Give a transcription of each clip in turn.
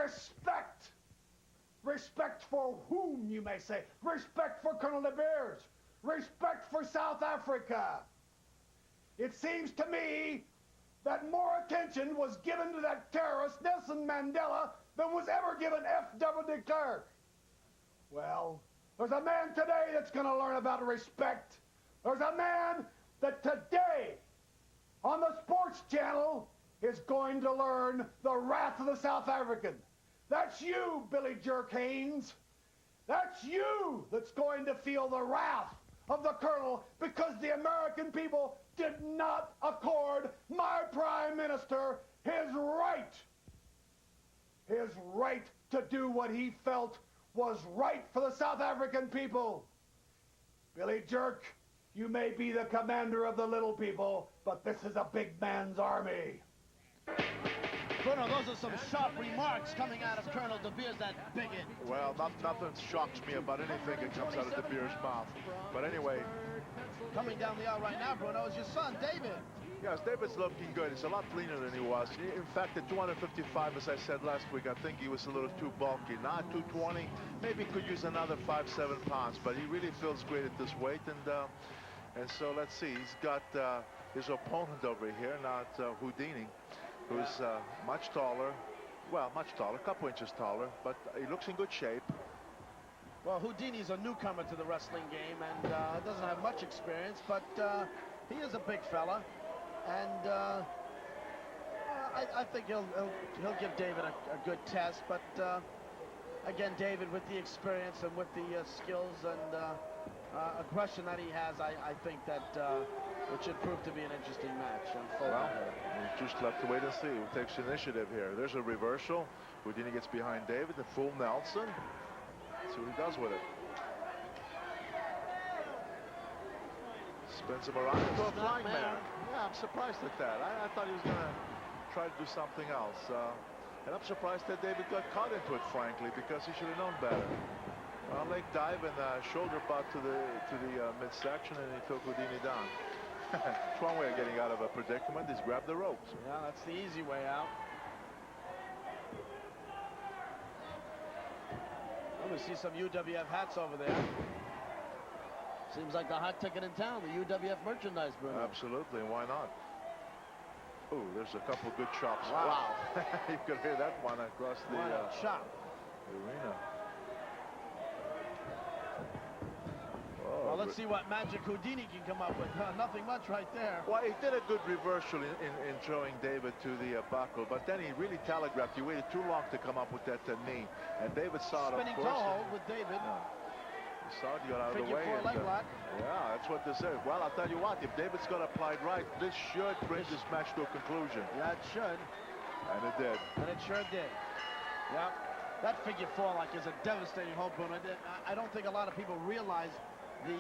respect. Respect for whom, you may say. Respect for Colonel De Beers. Respect for South Africa. It seems to me that more attention was given to that terrorist, Nelson Mandela, than was ever given F.W. de Klerk. Well, there's a man today that's going to learn about respect. There's a man that today, on the Sports Channel, is going to learn the wrath of the South African. That's you, Billy Jerk Haynes. That's you that's going to feel the wrath of the Colonel because the American people did not accord my Prime Minister his right to do what he felt was right for the South African people. Billy Jerk, you may be the commander of the little people, but this is a big man's army. Bruno, those are some sharp remarks coming out of Colonel De Beers, that bigot. Well, nothing shocks me about anything that comes out of De Beers' mouth. But anyway. Coming down the aisle right now, Bruno, is your son, David. Yes, David's looking good. He's a lot leaner than he was. In fact, at 255, as I said last week, I think he was a little too bulky. Now at 220, maybe he could use another 5-7 pounds, but he really feels great at this weight. And so let's see. He's got his opponent over here, not Houdini, who's much taller. Well, much taller, a couple inches taller, but he looks in good shape. Well, Houdini's a newcomer to the wrestling game and doesn't have much experience, but he is a big fella, and I think he'll give David a good test. But again, David, with the experience and with the skills and aggression that he has, I think that it should prove to be an interesting match. Well, we just left to wait and see who takes the initiative here. There's a reversal. Houdini gets behind David, the full Nelson. See what he does with it. Spins him around into a flying man. Yeah, I'm surprised at that. I thought he was going to try to do something else. And I'm surprised that David got caught into it, frankly, because he should have known better. Well, leg dive and shoulder butt to the midsection, and he took Houdini down. It's one way of getting out of a predicament is grab the ropes. Yeah, that's the easy way out. We see some UWF hats over there. Seems like the hot ticket in town, the UWF merchandise, Bruno. Absolutely, why not? Oh, there's a couple good chops. Wow. You could hear that one across the chop. arena. Well, let's see what magic Houdini can come up with. Nothing much right there. Well, he did a good reversal in throwing David to the buckle, but then he really telegraphed. He waited too long to come up with that knee, and David saw it, Spinning of course. toe hold with David. He saw it, got out of the way. Figure 4 leg lock. Yeah, that's what this is. Well, I'll tell you what, if David's got applied right, this should bring this match to a conclusion. Yeah, it should. And it did. And it sure did. Yeah, that figure 4 lock is a devastating hold, Bruno. I don't think a lot of people realize the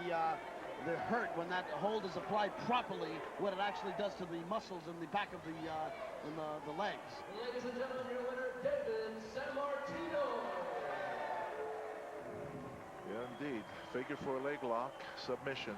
hurt when that hold is applied properly, what it actually does to the muscles in the back of the legs. Ladies and gentlemen, your winner, David Sammartino. Yeah, indeed. Figure 4 leg lock, submission.